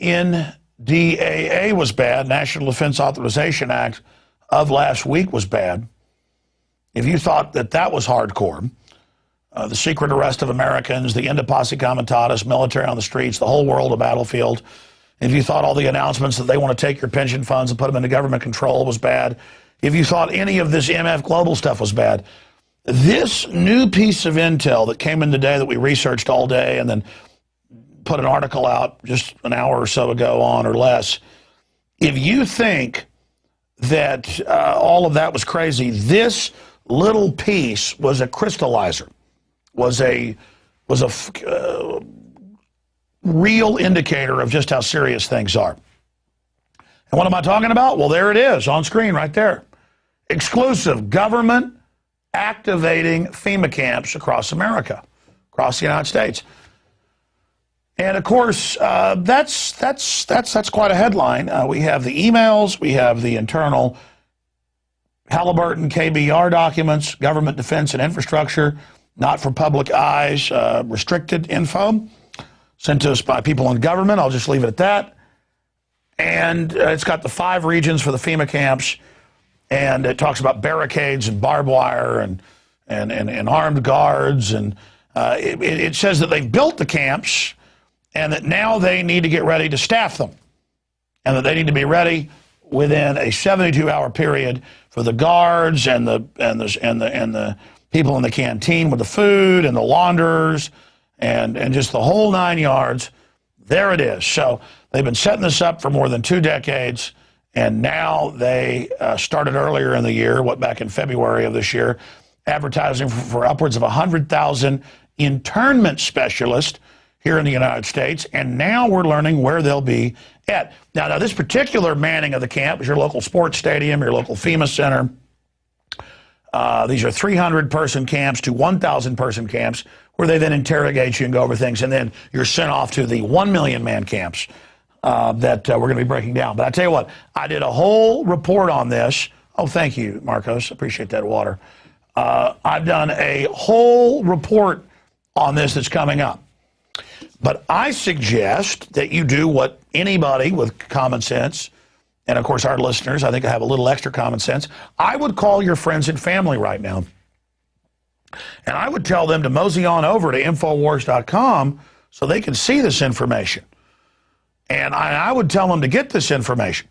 NDAA was bad, National Defense Authorization Act of last week was bad, if you thought that that was hardcore, the secret arrest of Americans, the end of posse comitatus, military on the streets, the whole world a battlefield, if you thought all the announcements that they want to take your pension funds and put them into government control was bad, if you thought any of this MF Global stuff was bad, this new piece of intel that came in today that we researched all day and then put an article out just an hour or so ago on or less, if you think that all of that was crazy, this little piece was a crystallizer, was a real indicator of just how serious things are. And what am I talking about? Well, there it is on screen right there. Exclusive government activating FEMA camps across America, across the United States. And of course, that's quite a headline. We have the emails, we have the internal Halliburton KBR documents, government defense and infrastructure, not for public eyes, restricted info, sent to us by people in government. I'll just leave it at that. And it's got the 5 regions for the FEMA camps, and it talks about barricades and barbed wire and armed guards, and it says that they've built the camps and that now they need to get ready to staff them, and that they need to be ready within a 72-hour period for the guards and the people in the canteen with the food and the launderers and just the whole 9 yards. There it is. So they've been setting this up for more than 2 decades, and now they started earlier in the year, back in February of this year, advertising for upwards of 100,000 internment specialists here in the United States, and now we're learning where they'll be at. Now this particular manning of the camp is your local sports stadium, your local FEMA center. These are 300-person camps to 1,000-person camps where they then interrogate you and go over things, and then you're sent off to the 1 million-man camps that we're going to be breaking down. But I tell you what, I did a whole report on this. Oh, thank you, Marcos. Appreciate that water. I've done a whole report on this that's coming up. But I suggest that you do what anybody with common sense, and of course our listeners, I think I have a little extra common sense, I would call your friends and family right now. And I would tell them to mosey on over to Infowars.com so they can see this information. And I would tell them to get this information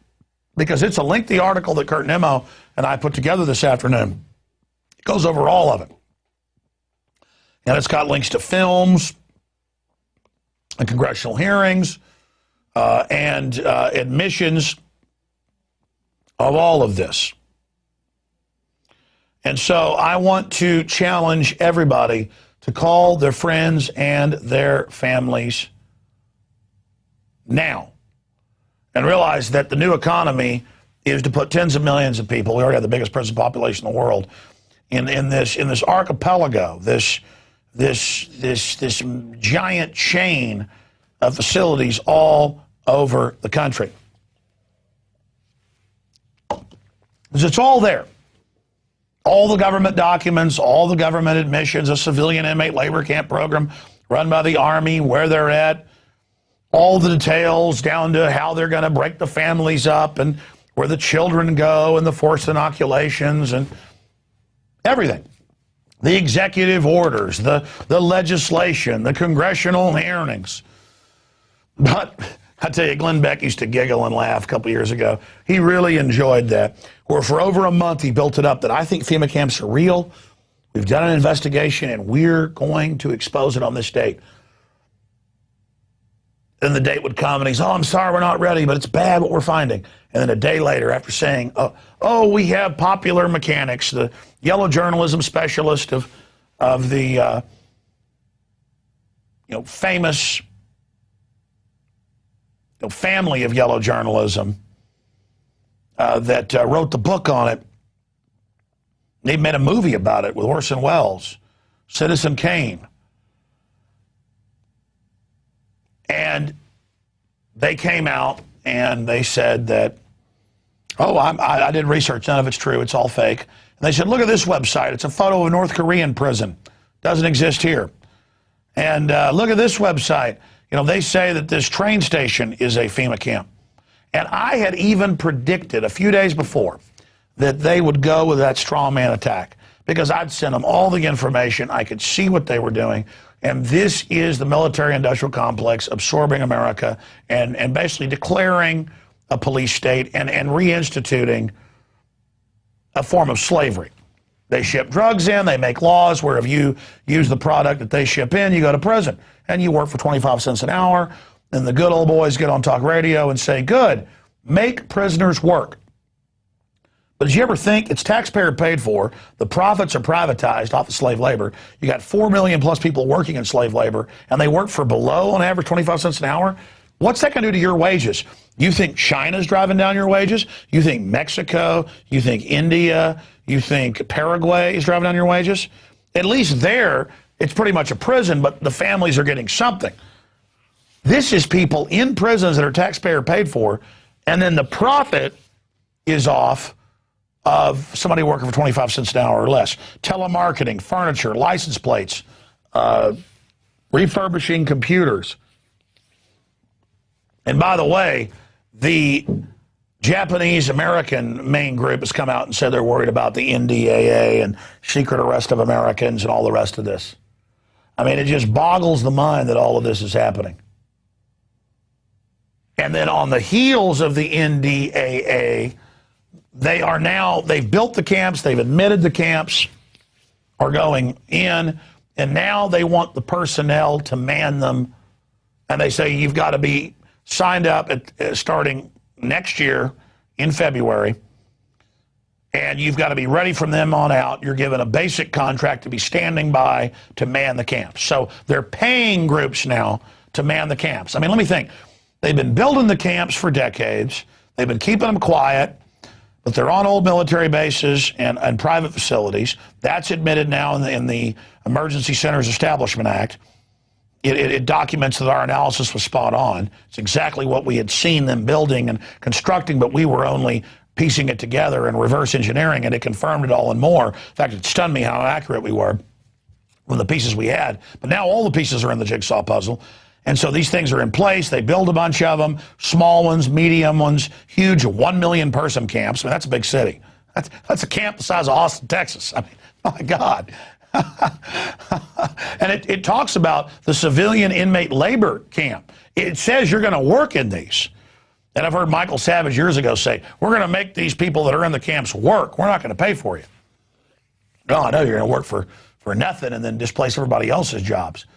because it's a lengthy article that Kurt Nimmo and I put together this afternoon. It goes over all of it. And it's got links to films and congressional hearings and admissions of all of this. And so I want to challenge everybody to call their friends and their families now and realize that the new economy is to put tens of millions of people, we already have the biggest prison population in the world, in this archipelago, this giant chain of facilities all over the country. Because it's all there. All the government documents, all the government admissions, a civilian inmate labor camp program run by the Army, where they're at, all the details down to how they're going to break the families up and where the children go and the forced inoculations and everything. The executive orders, the legislation, the congressional hearings. But I tell you, Glenn Beck used to giggle and laugh a couple years ago. He really enjoyed that. Where for over a month he built it up that I think FEMA camps are real. We've done an investigation and we're going to expose it on this date. Then the date would come and he's, oh, I'm sorry, we're not ready, but it's bad what we're finding. And then a day later, after saying, oh, we have popular mechanics, the yellow journalism specialist of the famous family of yellow journalism that wrote the book on it. They made a movie about it with Orson Welles, Citizen Kane. And they came out and they said that, oh, I did research, none of it's true, it's all fake. And they said, look at this website, it's a photo of a North Korean prison, doesn't exist here. And look at this website, You know, they say that this train station is a FEMA camp. And I had even predicted a few days before that they would go with that straw man attack because I'd sent them all the information. I could see what they were doing. And this is the military-industrial complex absorbing America and basically declaring a police state and reinstituting a form of slavery. They ship drugs in, they make laws where if you use the product that they ship in, you go to prison. And you work for 25 cents an hour, and the good old boys get on talk radio and say, good, make prisoners work. But did you ever think it's taxpayer paid for, the profits are privatized off of slave labor, you got 4 million plus people working in slave labor, and they work for below, on average, 25 cents an hour? What's that going to do to your wages? You think China's driving down your wages? You think Mexico? You think India? You think Paraguay is driving down your wages? At least there, it's pretty much a prison, but the families are getting something. This is people in prisons that are taxpayer paid for, and then the profit is off of somebody working for 25 cents an hour or less. Telemarketing, furniture, license plates, refurbishing computers. And by the way, the Japanese-American main group has come out and said they're worried about the NDAA and secret arrest of Americans and all the rest of this. I mean, it just boggles the mind that all of this is happening. And then on the heels of the NDAA, they've built the camps, they've admitted the camps are going in, and now they want the personnel to man them. And they say you've got to be signed up starting next year in February, and you've got to be ready from them on out. You're given a basic contract to be standing by to man the camps. So they're paying groups now to man the camps. I mean, let me think. They've been building the camps for decades. They've been keeping them quiet, but they're on old military bases and private facilities. That's admitted now in the Emergency Centers Establishment Act. It documents that our analysis was spot on. It's exactly what we had seen them building and constructing, but we were only piecing it together and reverse engineering, and it confirmed it all and more. In fact, it stunned me how accurate we were with the pieces we had. But now all the pieces are in the jigsaw puzzle. And so these things are in place. They build a bunch of them, small ones, medium ones, huge 1 million person camps. I mean, that's a big city. That's a camp the size of Austin, Texas. I mean, my God. And it talks about the civilian inmate labor camp. It says you're going to work in these. And I've heard Michael Savage years ago say, we're going to make these people that are in the camps work. We're not going to pay for you. No, I know you're going to work for nothing and then displace everybody else's jobs.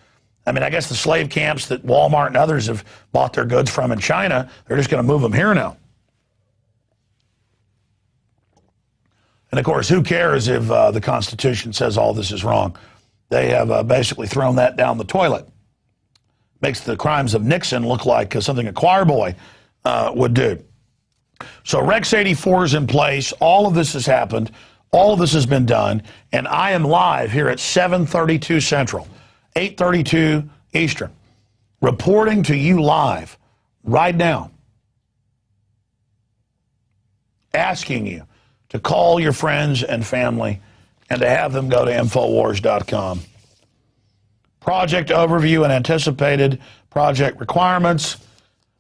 I mean, I guess the slave camps that Walmart and others have bought their goods from in China, they're just going to move them here now. And, of course, who cares if the Constitution says all this is wrong? They have basically thrown that down the toilet. Makes the crimes of Nixon look like something a choir boy would do. So Rex 84 is in place. All of this has happened. All of this has been done. And I am live here at 7:32 Central, 8:32 Eastern, reporting to you live right now, asking you to call your friends and family and to have them go to Infowars.com. Project overview and anticipated project requirements,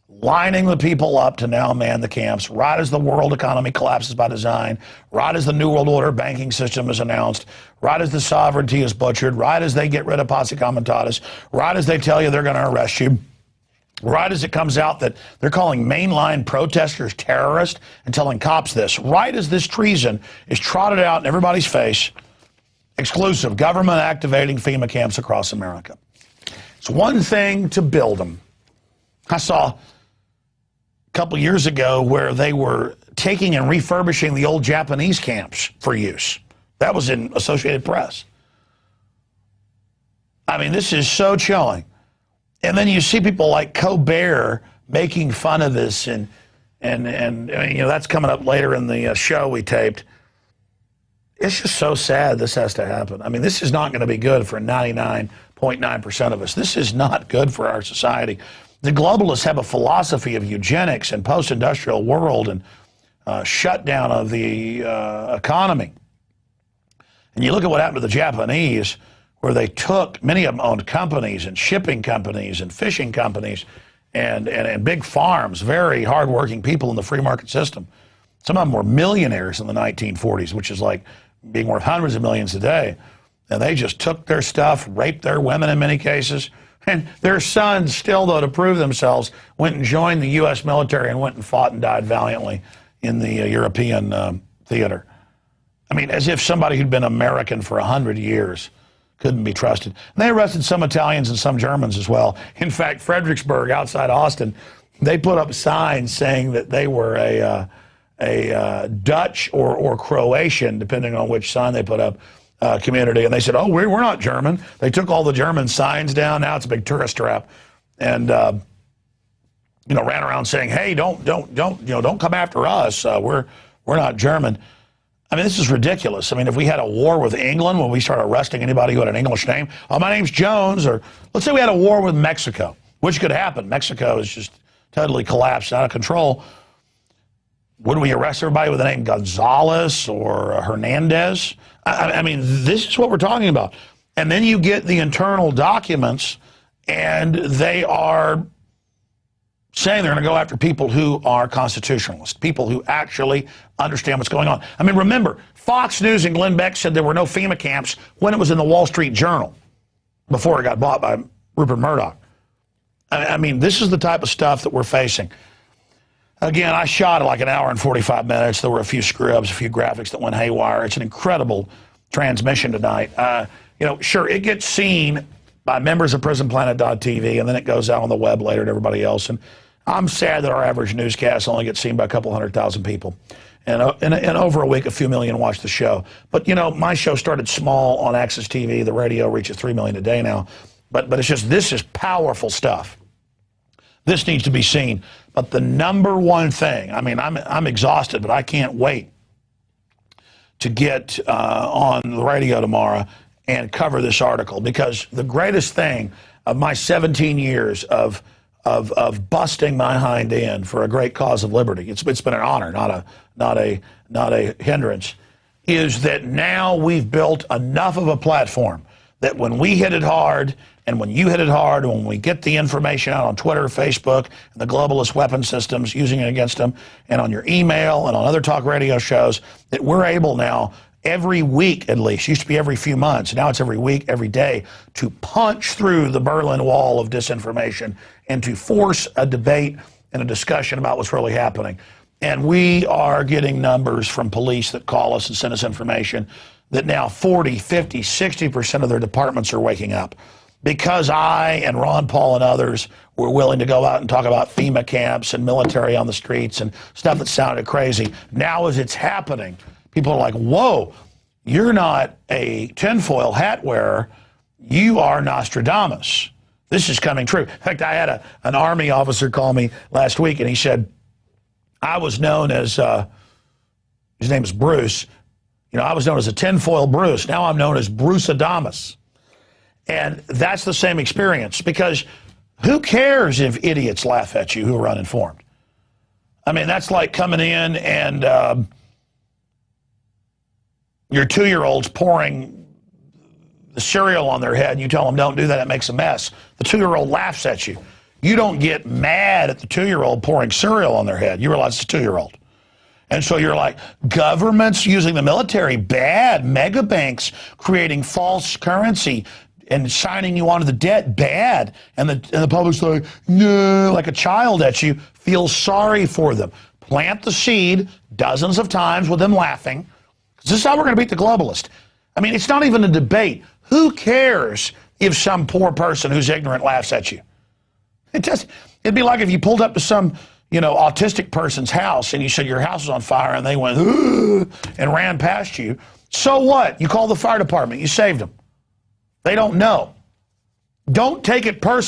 lining the people up to now man the camps, right as the world economy collapses by design, right as the New World Order banking system is announced, right as the sovereignty is butchered, right as they get rid of posse comitatus, right as they tell you they're going to arrest you, right as it comes out that they're calling mainline protesters terrorists and telling cops this, right as this treason is trotted out in everybody's face, exclusive government activating FEMA camps across America. It's one thing to build them. I saw a couple years ago where they were taking and refurbishing the old Japanese camps for use. That was in Associated Press. I mean, this is so chilling. And then you see people like Colbert making fun of this, and you know, that's coming up later in the show we taped. It's just so sad this has to happen. I mean, this is not going to be good for 99.9% of us. This is not good for our society. The globalists have a philosophy of eugenics and post-industrial world and shutdown of the economy. And you look at what happened to the Japanese where they took, many of them owned companies and shipping companies and fishing companies and big farms, very hardworking people in the free market system. Some of them were millionaires in the 1940s, which is like being worth hundreds of millions today. And they just took their stuff, raped their women in many cases. And their sons still, though, to prove themselves, went and joined the U.S. military and went and fought and died valiantly in the European theater. I mean, as if somebody who'd been American for 100 years couldn't be trusted. And they arrested some Italians and some Germans as well. In fact, Fredericksburg, outside Austin, they put up signs saying that they were a Dutch or Croatian, depending on which sign they put up, community. And they said, oh, we're not German. They took all the German signs down. Now it's a big tourist trap. And, you know, ran around saying, hey, don't come after us. We're not German. I mean, this is ridiculous. I mean, if we had a war with England, when we start arresting anybody who had an English name, oh, my name's Jones, or let's say we had a war with Mexico, which could happen. Mexico is just totally collapsed, out of control. Would we arrest everybody with the name Gonzalez or Hernandez? I mean, this is what we're talking about. And then you get the internal documents, and they are saying they're going to go after people who are constitutionalists, people who actually understand what's going on. I mean, remember, Fox News and Glenn Beck said there were no FEMA camps when it was in the Wall Street Journal before it got bought by Rupert Murdoch. I mean, this is the type of stuff that we're facing. Again, I shot like an hour and 45 minutes. There were a few screw-ups, a few graphics that went haywire. It's an incredible transmission tonight. You know, sure, it gets seen by members of PrisonPlanet.tv, and then it goes out on the web later to everybody else. And I'm sad that our average newscast only gets seen by a couple 100,000 people. And in over a week, a few million watch the show. But, you know, my show started small on Access TV. The radio reaches 3 million a day now. But it's just, this is powerful stuff. This needs to be seen. But the number one thing, I mean, I'm exhausted, but I can't wait to get on the radio tomorrow and cover this article, because the greatest thing of my 17 years of busting my hind end for a great cause of liberty, it's been an honor, not a hindrance, is that now we've built enough of a platform that when we hit it hard, and when you hit it hard, and when we get the information out on Twitter, Facebook, and the globalist weapon systems using it against them, and on your email and on other talk radio shows, that we're able now every week at least, used to be every few months, now it's every week, every day, to punch through the Berlin Wall of disinformation and to force a debate and a discussion about what's really happening. And we are getting numbers from police that call us and send us information that now 40, 50, 60% of their departments are waking up. Because I and Ron Paul and others were willing to go out and talk about FEMA camps and military on the streets and stuff that sounded crazy, now as it's happening, people are like, whoa, you're not a tinfoil hat wearer, you are Nostradamus. This is coming true. In fact, I had an Army officer call me last week, and he said, I was known as, his name is Bruce, you know, I was known as a tinfoil Bruce. Now I'm known as Bruce Adamus. And that's the same experience, because who cares if idiots laugh at you who are uninformed? I mean, that's like coming in and your 2-year-old's pouring the cereal on their head, and you tell them, don't do that, it makes a mess. The 2-year-old laughs at you. You don't get mad at the 2-year-old pouring cereal on their head. You realize it's a 2-year-old. And so you're like, governments using the military, bad. Mega banks creating false currency and signing you onto the debt, bad. And the public's like, no, like a child at you. Feel sorry for them. Plant the seed dozens of times with them laughing. This is how we're going to beat the globalist. I mean, it's not even a debate. Who cares if some poor person who's ignorant laughs at you? It'd be like if you pulled up to some, you know, autistic person's house and you said your house is on fire and they went, ooh, and ran past you. So what? You call the fire department. You saved them. They don't know. Don't take it personally.